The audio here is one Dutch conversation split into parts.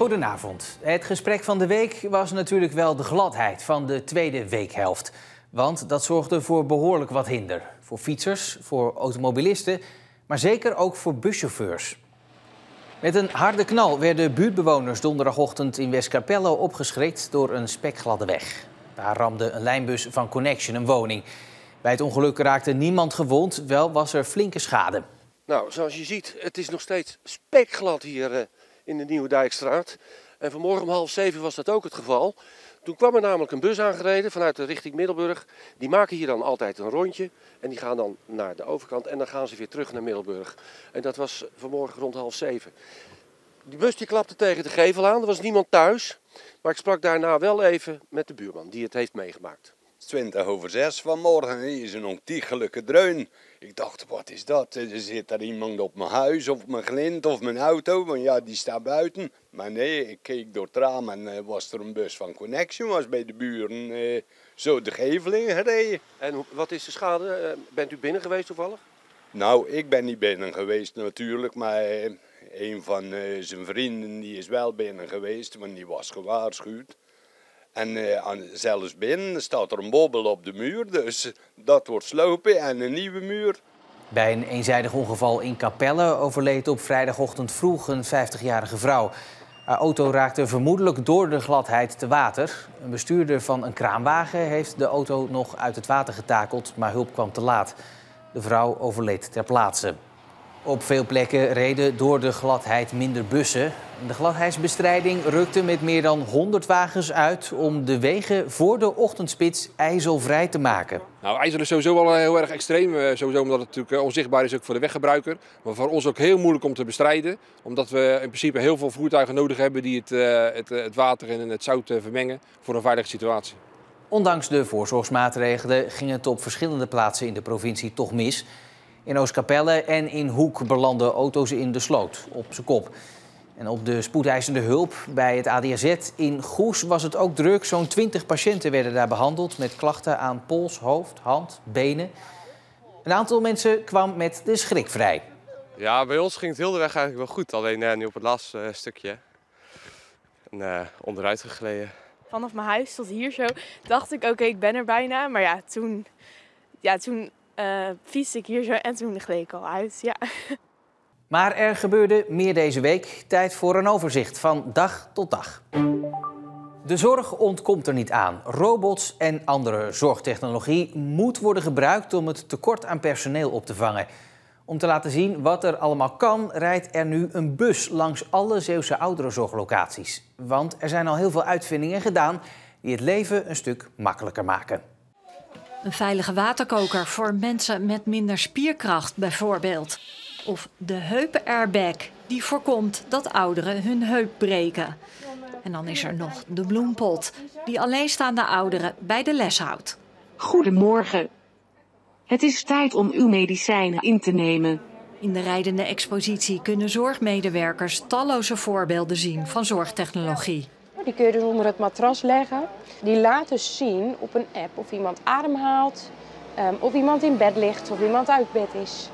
Goedenavond. Het gesprek van de week was natuurlijk wel de gladheid van de tweede weekhelft. Want dat zorgde voor behoorlijk wat hinder. Voor fietsers, voor automobilisten, maar zeker ook voor buschauffeurs. Met een harde knal werden buurtbewoners donderdagochtend in Westkapelle opgeschrikt door een spekgladde weg. Daar ramde een lijnbus van Connection een woning. Bij het ongeluk raakte niemand gewond, wel was er flinke schade. Nou, zoals je ziet, het is nog steeds spekglad hier in de Nieuwe Dijkstraat. En vanmorgen om 6:30 was dat ook het geval. Toen kwam er namelijk een bus aangereden vanuit de richting Middelburg. Die maken hier dan altijd een rondje en die gaan dan naar de overkant en dan gaan ze weer terug naar Middelburg. En dat was vanmorgen rond 6:30. Die bus die klapte tegen de gevel aan, er was niemand thuis. Maar ik sprak daarna wel even met de buurman die het heeft meegemaakt. 6:20 vanmorgen is een ontiegelijke dreun. Ik dacht, wat is dat? Er zit er iemand op mijn huis of mijn glint of mijn auto, want ja, die staat buiten. Maar nee, ik keek door het raam en was er een bus van Connection, was bij de buren zo de gevel in gereden. En wat is de schade? Bent u binnen geweest toevallig? Nou, ik ben niet binnen geweest natuurlijk, maar een van zijn vrienden die is wel binnen geweest, want die was gewaarschuwd. En zelfs binnen staat er een bobbel op de muur, dus dat wordt slopen en een nieuwe muur. Bij een eenzijdig ongeval in Capelle overleed op vrijdagochtend vroeg een 50-jarige vrouw. Haar auto raakte vermoedelijk door de gladheid te water. Een bestuurder van een kraanwagen heeft de auto nog uit het water getakeld, maar hulp kwam te laat. De vrouw overleed ter plaatse. Op veel plekken reden door de gladheid minder bussen. De gladheidsbestrijding rukte met meer dan 100 wagens uit om de wegen voor de ochtendspits ijzelvrij te maken. Nou, ijzel is sowieso wel heel erg extreem. Sowieso omdat het natuurlijk onzichtbaar is ook voor de weggebruiker. Maar voor ons ook heel moeilijk om te bestrijden. Omdat we in principe heel veel voertuigen nodig hebben die het water en het zout vermengen voor een veilige situatie. Ondanks de voorzorgsmaatregelen ging het op verschillende plaatsen in de provincie toch mis. In Oostkapelle en in Hoek belanden auto's in de sloot, op zijn kop. En op de spoedeisende hulp bij het ADAZ in Goes was het ook druk. Zo'n 20 patiënten werden daar behandeld met klachten aan pols, hoofd, hand, benen. Een aantal mensen kwam met de schrik vrij. Ja, bij ons ging het heel de weg eigenlijk wel goed. Alleen nu op het laatste stukje onderuit gegleden. Vanaf mijn huis tot hier zo dacht ik, oké, ik ben er bijna. Maar ja, toen fietste ik hier zo en toen gleed ik al uit, ja. Maar er gebeurde meer deze week. Tijd voor een overzicht van dag tot dag. De zorg ontkomt er niet aan. Robots en andere zorgtechnologie moet worden gebruikt om het tekort aan personeel op te vangen. Om te laten zien wat er allemaal kan, rijdt er nu een bus langs alle Zeeuwse ouderenzorglocaties. Want er zijn al heel veel uitvindingen gedaan die het leven een stuk makkelijker maken. Een veilige waterkoker voor mensen met minder spierkracht bijvoorbeeld. Of de heup-airbag, die voorkomt dat ouderen hun heup breken. En dan is er nog de bloempot, die alleenstaande ouderen bij de les houdt. Goedemorgen. Het is tijd om uw medicijnen in te nemen. In de rijdende expositie kunnen zorgmedewerkers talloze voorbeelden zien van zorgtechnologie. Die kun je dus onder het matras leggen. Die laat dus zien op een app of iemand ademhaalt, of iemand in bed ligt of iemand uit bed is.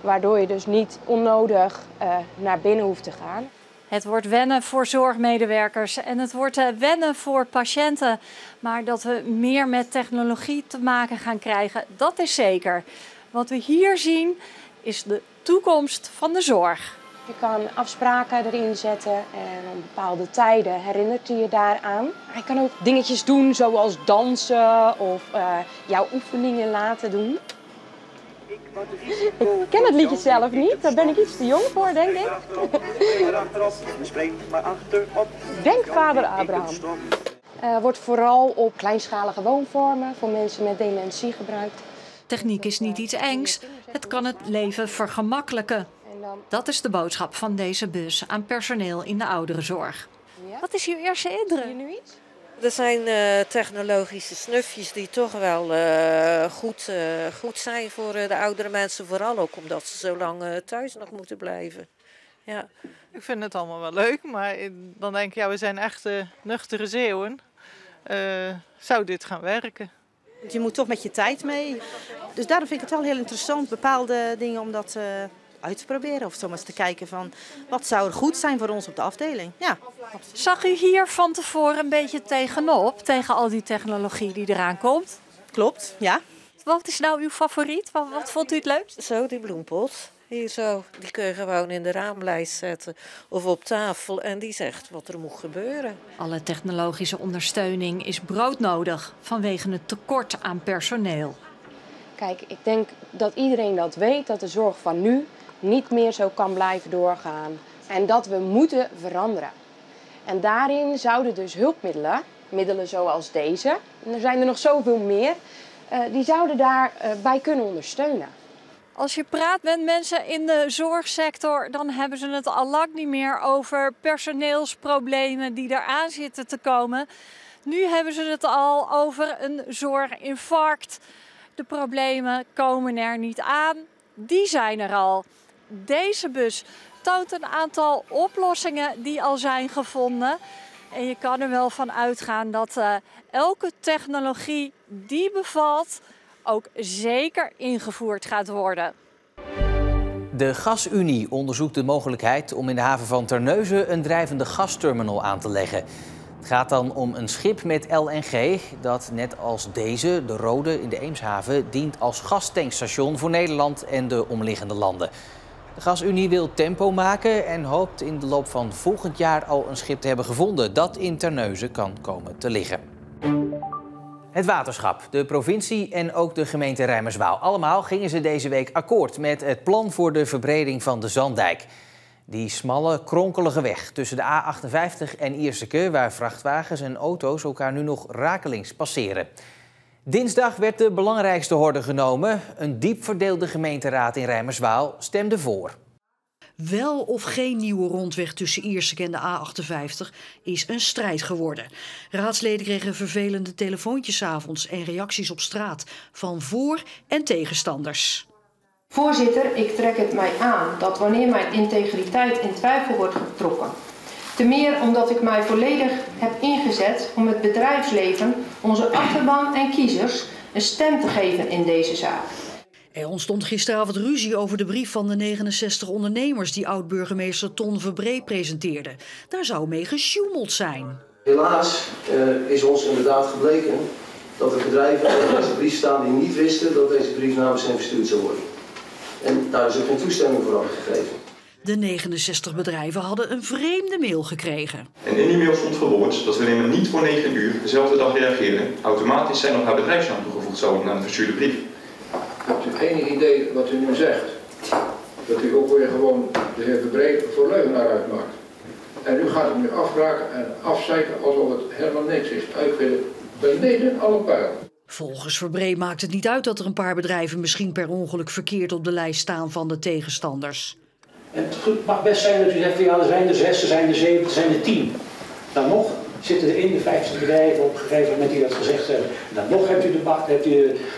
Waardoor je dus niet onnodig naar binnen hoeft te gaan. Het wordt wennen voor zorgmedewerkers en het wordt wennen voor patiënten. Maar dat we meer met technologie te maken gaan krijgen, dat is zeker. Wat we hier zien is de toekomst van de zorg. Je kan afspraken erin zetten en op bepaalde tijden herinnert hij je daaraan. Hij kan ook dingetjes doen zoals dansen of jouw oefeningen laten doen. Ik ken het liedje zelf niet, daar ben ik iets te jong voor, denk ik. Denk vader Abraham. Wordt vooral op kleinschalige woonvormen voor mensen met dementie gebruikt. Techniek is niet iets engs, het kan het leven vergemakkelijken. Dat is de boodschap van deze bus aan personeel in de ouderenzorg. Wat is uw eerste indruk? Er zijn technologische snufjes die toch wel goed zijn voor de oudere mensen. Vooral ook omdat ze zo lang thuis nog moeten blijven. Ja. Ik vind het allemaal wel leuk, maar dan denk ik, ja, we zijn echt nuchtere Zeeuwen. Zou dit gaan werken? Je moet toch met je tijd mee. Dus daarom vind ik het wel heel interessant, bepaalde dingen, om dat uit te proberen. Of zomaar eens te kijken van wat zou er goed zijn voor ons op de afdeling. Ja. Zag u hier van tevoren een beetje tegenop, tegen al die technologie die eraan komt? Klopt, ja. Wat is nou uw favoriet? Wat vond u het leukst? Zo, die bloempot. Hier zo, die kun je gewoon in de raamlijst zetten of op tafel en die zegt wat er moet gebeuren. Alle technologische ondersteuning is broodnodig vanwege het tekort aan personeel. Kijk, ik denk dat iedereen dat weet, dat de zorg van nu niet meer zo kan blijven doorgaan. En dat we moeten veranderen. En daarin zouden dus hulpmiddelen, middelen zoals deze, en er zijn er nog zoveel meer, die zouden daarbij kunnen ondersteunen. Als je praat met mensen in de zorgsector, dan hebben ze het al lang niet meer over personeelsproblemen die eraan zitten te komen. Nu hebben ze het al over een zorginfarct. De problemen komen er niet aan, die zijn er al. Deze bus toont een aantal oplossingen die al zijn gevonden. En je kan er wel van uitgaan dat elke technologie die bevalt ook zeker ingevoerd gaat worden. De GasUnie onderzoekt de mogelijkheid om in de haven van Terneuzen een drijvende gasterminal aan te leggen. Het gaat dan om een schip met LNG dat net als deze, de Rode in de Eemshaven, dient als gastankstation voor Nederland en de omliggende landen. De GasUnie wil tempo maken en hoopt in de loop van volgend jaar al een schip te hebben gevonden dat in Terneuzen kan komen te liggen. Het waterschap, de provincie en ook de gemeente Rijmerswaal. Allemaal gingen ze deze week akkoord met het plan voor de verbreding van de Zanddijk. Die smalle, kronkelige weg tussen de A58 en Ierseke, waar vrachtwagens en auto's elkaar nu nog rakelings passeren. Dinsdag werd de belangrijkste horde genomen. Een diep verdeelde gemeenteraad in Rijmerswaal stemde voor. Wel of geen nieuwe rondweg tussen Ierseke en de A58 is een strijd geworden. Raadsleden kregen vervelende telefoontjes 's avonds en reacties op straat van voor- en tegenstanders. Voorzitter, ik trek het mij aan dat wanneer mijn integriteit in twijfel wordt getrokken, te meer omdat ik mij volledig heb ingezet om het bedrijfsleven, onze achterban en kiezers een stem te geven in deze zaak. Er ontstond gisteravond ruzie over de brief van de 69 ondernemers die oud-burgemeester Ton Verbree presenteerde. Daar zou mee gesjoemeld zijn. Helaas is ons inderdaad gebleken dat er bedrijven in deze brief staan die niet wisten dat deze brief namens hen verstuurd zou worden. En daar is ook geen toestemming voor gegeven. De 69 bedrijven hadden een vreemde mail gekregen. En in die mail stond verwoord dat wanneer men niet voor 9 uur dezelfde dag reageerde, automatisch zijn of haar bedrijfsnaam toegevoegd zou worden aan de verstuurde brief. Hebt u enig idee wat u nu zegt? Dat u ook weer gewoon de heer Verbree voor leugenaar uitmaakt. En u gaat hem nu afbraken en afzeiken alsof het helemaal niks is. Uitvinden beneden alle pijlen. Volgens Verbree maakt het niet uit dat er een paar bedrijven misschien per ongeluk verkeerd op de lijst staan van de tegenstanders. En het mag best zijn dat u zegt, ja, er zijn er 6, er zijn er 7, er zijn er 10. Dan nog zitten er in de 50 bedrijven op een gegeven moment die dat gezegd hebben. En dan nog hebt u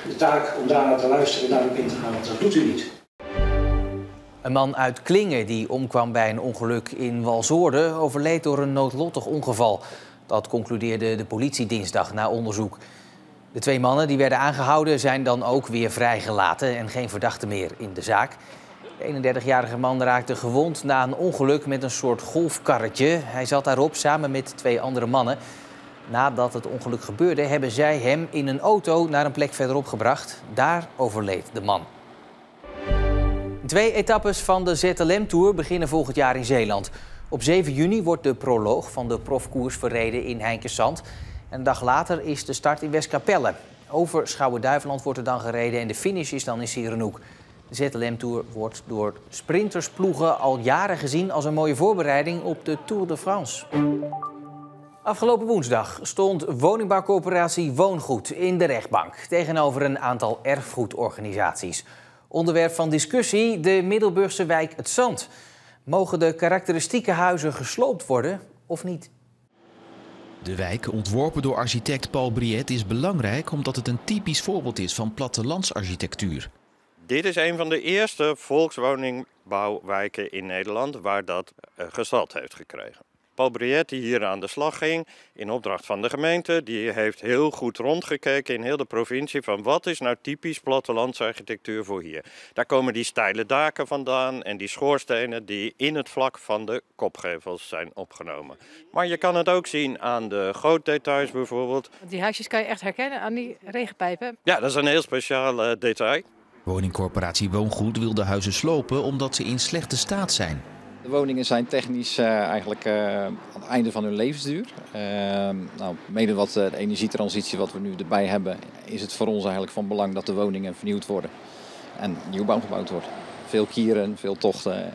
de taak om daarnaar te luisteren en daarop in te gaan, want dat doet u niet. Een man uit Klingen die omkwam bij een ongeluk in Walshoorde overleed door een noodlottig ongeval. Dat concludeerde de politie dinsdag na onderzoek. De 2 mannen die werden aangehouden zijn dan ook weer vrijgelaten en geen verdachte meer in de zaak. De 31-jarige man raakte gewond na een ongeluk met een soort golfkarretje. Hij zat daarop samen met 2 andere mannen. Nadat het ongeluk gebeurde hebben zij hem in een auto naar een plek verderop gebracht. Daar overleed de man. 2 etappes van de ZLM-tour beginnen volgend jaar in Zeeland. Op 7 juni wordt de proloog van de profkoers verreden in Heinkensand. En een dag later is de start in Westkapelle. Over Schouwen-Duiveland wordt er dan gereden en de finish is dan in Sierenhoek. De ZLM-tour wordt door sprintersploegen al jaren gezien als een mooie voorbereiding op de Tour de France. Afgelopen woensdag stond woningbouwcorporatie Woongoed in de rechtbank tegenover een aantal erfgoedorganisaties. Onderwerp van discussie de Middelburgse wijk Het Zand. Mogen de karakteristieke huizen gesloopt worden of niet? De wijk, ontworpen door architect Paul Briet, is belangrijk omdat het een typisch voorbeeld is van plattelandsarchitectuur. Dit is een van de eerste volkswoningbouwwijken in Nederland waar dat gestalte heeft gekregen. Paul Briet, die hier aan de slag ging, in opdracht van de gemeente, die heeft heel goed rondgekeken in heel de provincie van wat is nou typisch plattelandsarchitectuur voor hier. Daar komen die steile daken vandaan en die schoorstenen die in het vlak van de kopgevels zijn opgenomen. Maar je kan het ook zien aan de gootdetails bijvoorbeeld. Die huisjes kan je echt herkennen aan die regenpijpen. Ja, dat is een heel speciaal detail. Woningcorporatie Woongoed wil de huizen slopen omdat ze in slechte staat zijn. De woningen zijn technisch eigenlijk aan het einde van hun levensduur. Mede wat de energietransitie wat we nu erbij hebben, is het voor ons eigenlijk van belang dat de woningen vernieuwd worden en nieuwbouw gebouwd wordt. Veel kieren, veel tochten.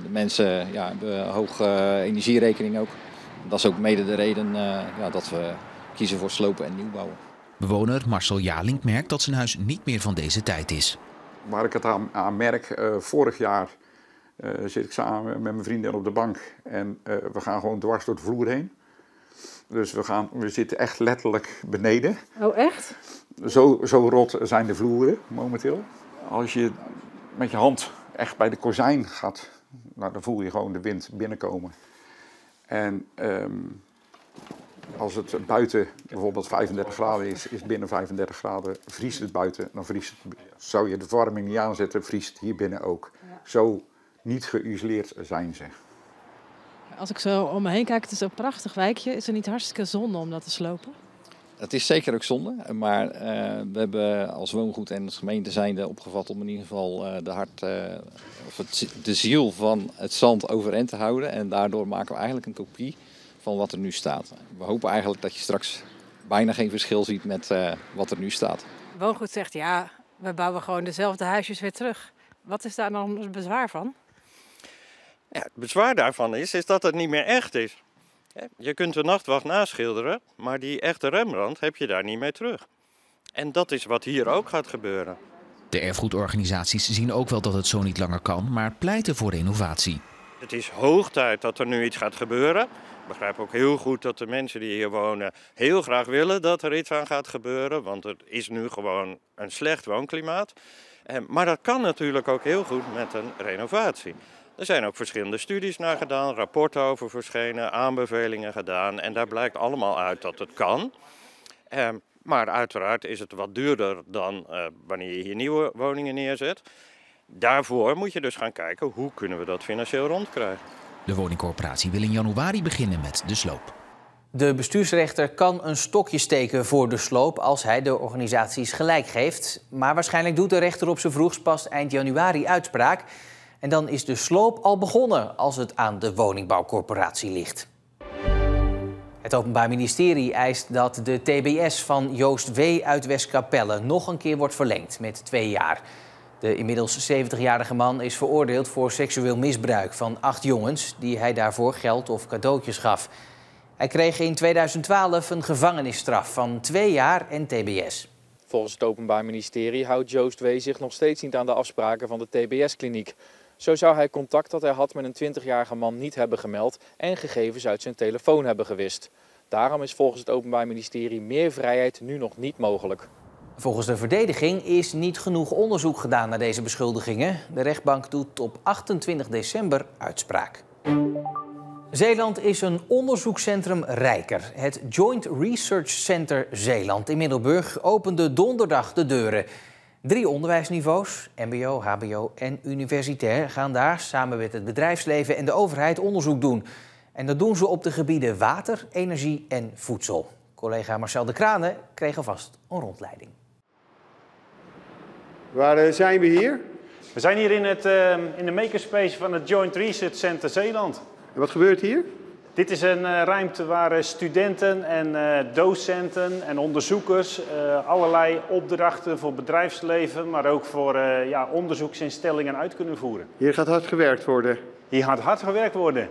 De mensen hebben een hoge energierekening ook. Dat is ook mede de reden dat we kiezen voor slopen en nieuwbouwen. Bewoner Marcel Jalink merkt dat zijn huis niet meer van deze tijd is. Waar ik het aan merk, vorig jaar zit ik samen met mijn vrienden op de bank en we gaan gewoon dwars door de vloer heen. Dus we zitten echt letterlijk beneden. Oh, echt? Zo rot zijn de vloeren momenteel. Als je met je hand echt bij de kozijn gaat, dan voel je gewoon de wind binnenkomen. En als het buiten bijvoorbeeld 35 graden is binnen 35 graden vriest het buiten. Dan vriest het, zou je de verwarming niet aanzetten, vriest het hier binnen ook. Ja. Zo niet geïsoleerd zijn ze. Als ik zo om me heen kijk, het is een prachtig wijkje. Is het niet hartstikke zonde om dat te slopen? Het is zeker ook zonde, maar we hebben als Woongoed en als gemeente zijnde opgevat om in ieder geval de ziel van het zand overeind te houden. En daardoor maken we eigenlijk een kopie van wat er nu staat. We hopen eigenlijk dat je straks bijna geen verschil ziet met wat er nu staat. Woongoed zegt ja, we bouwen gewoon dezelfde huisjes weer terug. Wat is daar dan het bezwaar van? Ja, het bezwaar daarvan is dat het niet meer echt is. Je kunt de Nachtwacht naschilderen, maar die echte Rembrandt heb je daar niet mee terug. En dat is wat hier ook gaat gebeuren. De erfgoedorganisaties zien ook wel dat het zo niet langer kan, maar pleiten voor renovatie. Het is hoog tijd dat er nu iets gaat gebeuren. Ik begrijp ook heel goed dat de mensen die hier wonen heel graag willen dat er iets aan gaat gebeuren. Want het is nu gewoon een slecht woonklimaat. Maar dat kan natuurlijk ook heel goed met een renovatie. Er zijn ook verschillende studies naar gedaan, rapporten over verschenen, aanbevelingen gedaan. En daar blijkt allemaal uit dat het kan. Maar uiteraard is het wat duurder dan wanneer je hier nieuwe woningen neerzet. Daarvoor moet je dus gaan kijken hoe kunnen we dat financieel rondkrijgen. De woningcorporatie wil in januari beginnen met de sloop. De bestuursrechter kan een stokje steken voor de sloop als hij de organisaties gelijk geeft. Maar waarschijnlijk doet de rechter op zijn vroegst pas eind januari uitspraak. En dan is de sloop al begonnen als het aan de woningbouwcorporatie ligt. Het Openbaar Ministerie eist dat de TBS van Joost W. uit Westkapelle nog een keer wordt verlengd met 2 jaar. De inmiddels 70-jarige man is veroordeeld voor seksueel misbruik van 8 jongens die hij daarvoor geld of cadeautjes gaf. Hij kreeg in 2012 een gevangenisstraf van 2 jaar en TBS. Volgens het Openbaar Ministerie houdt Joost W. zich nog steeds niet aan de afspraken van de TBS-kliniek. Zo zou hij contact dat hij had met een 20-jarige man niet hebben gemeld en gegevens uit zijn telefoon hebben gewist. Daarom is volgens het Openbaar Ministerie meer vrijheid nu nog niet mogelijk. Volgens de verdediging is niet genoeg onderzoek gedaan naar deze beschuldigingen. De rechtbank doet op 28 december uitspraak. Zeeland is een onderzoekscentrum rijker. Het Joint Research Center Zeeland in Middelburg opende donderdag de deuren. 3 onderwijsniveaus, mbo, hbo en universitair, gaan daar samen met het bedrijfsleven en de overheid onderzoek doen. En dat doen ze op de gebieden water, energie en voedsel. Collega Marcel de Kranen kreeg alvast een rondleiding. Waar zijn we hier? We zijn hier in de makerspace van het Joint Research Center Zeeland. En wat gebeurt hier? Dit is een ruimte waar studenten en docenten en onderzoekers allerlei opdrachten voor bedrijfsleven, maar ook voor onderzoeksinstellingen uit kunnen voeren. Hier gaat hard gewerkt worden? Hier gaat hard gewerkt worden.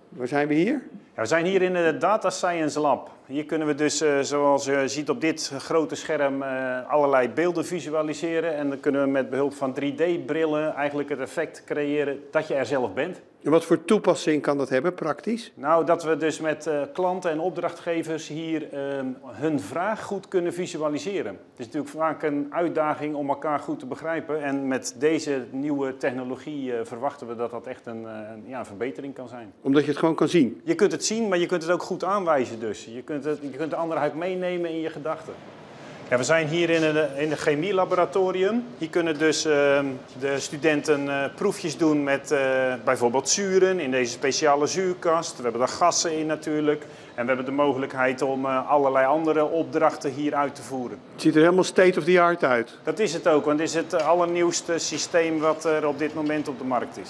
Waar zijn we hier? Ja, we zijn hier in het Data Science Lab. Hier kunnen we dus, zoals je ziet op dit grote scherm, allerlei beelden visualiseren. En dan kunnen we met behulp van 3D-brillen eigenlijk het effect creëren dat je er zelf bent. En wat voor toepassing kan dat hebben, praktisch? Nou, dat we dus met klanten en opdrachtgevers hier hun vraag goed kunnen visualiseren. Het is natuurlijk vaak een uitdaging om elkaar goed te begrijpen. En met deze nieuwe technologie verwachten we dat dat echt een verbetering kan zijn. Omdat je het gewoon kan zien? Je kunt het zien, maar je kunt het ook goed aanwijzen dus. Je kunt de ander uit meenemen in je gedachten. Ja, we zijn hier in het chemielaboratorium. Hier kunnen dus de studenten proefjes doen met bijvoorbeeld zuren in deze speciale zuurkast. We hebben daar gassen in natuurlijk. En we hebben de mogelijkheid om allerlei andere opdrachten hier uit te voeren. Het ziet er helemaal state of the art uit. Dat is het ook, want het is het allernieuwste systeem wat er op dit moment op de markt is.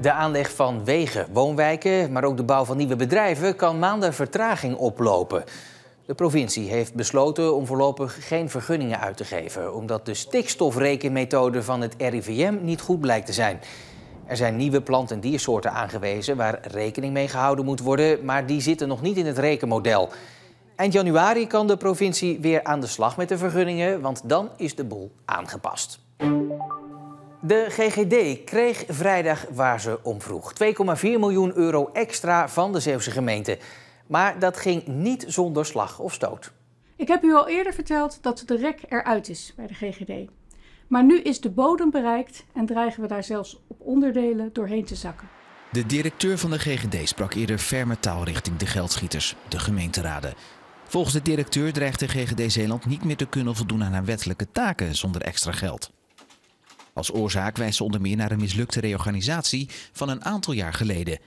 De aanleg van wegen, woonwijken, maar ook de bouw van nieuwe bedrijven kan maanden vertraging oplopen. De provincie heeft besloten om voorlopig geen vergunningen uit te geven, omdat de stikstofrekenmethode van het RIVM niet goed blijkt te zijn. Er zijn nieuwe plant- en diersoorten aangewezen waar rekening mee gehouden moet worden, maar die zitten nog niet in het rekenmodel. Eind januari kan de provincie weer aan de slag met de vergunningen, want dan is de boel aangepast. De GGD kreeg vrijdag waar ze om vroeg. 2,4 miljoen euro extra van de Zeeuwse gemeente. Maar dat ging niet zonder slag of stoot. Ik heb u al eerder verteld dat de rek eruit is bij de GGD. Maar nu is de bodem bereikt en dreigen we daar zelfs op onderdelen doorheen te zakken. De directeur van de GGD sprak eerder ferme taal richting de geldschieters, de gemeenteraden. Volgens de directeur dreigt de GGD Zeeland niet meer te kunnen voldoen aan haar wettelijke taken zonder extra geld. Als oorzaak wijst ze onder meer naar een mislukte reorganisatie van een aantal jaar geleden.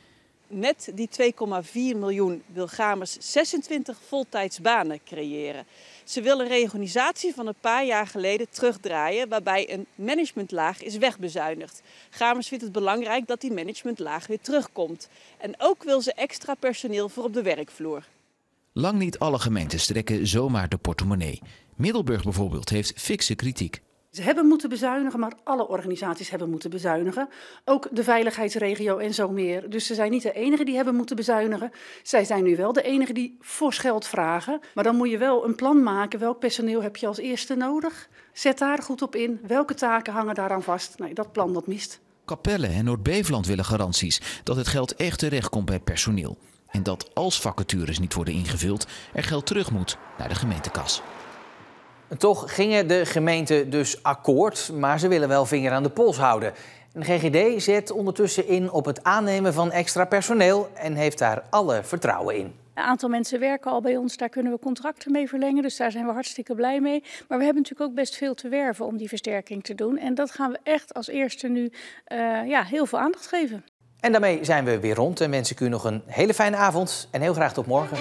Met die 2,4 miljoen wil Gamers 26 voltijdsbanen creëren. Ze wil een reorganisatie van een paar jaar geleden terugdraaien, waarbij een managementlaag is wegbezuinigd. Gamers vindt het belangrijk dat die managementlaag weer terugkomt. En ook wil ze extra personeel voor op de werkvloer. Lang niet alle gemeentes trekken zomaar de portemonnee. Middelburg bijvoorbeeld heeft fikse kritiek. Ze hebben moeten bezuinigen, maar alle organisaties hebben moeten bezuinigen. Ook de veiligheidsregio en zo meer. Dus ze zijn niet de enige die hebben moeten bezuinigen. Zij zijn nu wel de enige die fors geld vragen. Maar dan moet je wel een plan maken. Welk personeel heb je als eerste nodig? Zet daar goed op in. Welke taken hangen daaraan vast? Nee, dat plan dat mist. Capelle en Noord-Beveland willen garanties dat het geld echt terechtkomt bij personeel. En dat als vacatures niet worden ingevuld, er geld terug moet naar de gemeentekas. Toch gingen de gemeenten dus akkoord, maar ze willen wel vinger aan de pols houden. De GGD zet ondertussen in op het aannemen van extra personeel en heeft daar alle vertrouwen in. Een aantal mensen werken al bij ons, daar kunnen we contracten mee verlengen. Dus daar zijn we hartstikke blij mee. Maar we hebben natuurlijk ook best veel te werven om die versterking te doen. En dat gaan we echt als eerste nu heel veel aandacht geven. En daarmee zijn we weer rond en wens ik u nog een hele fijne avond en heel graag tot morgen.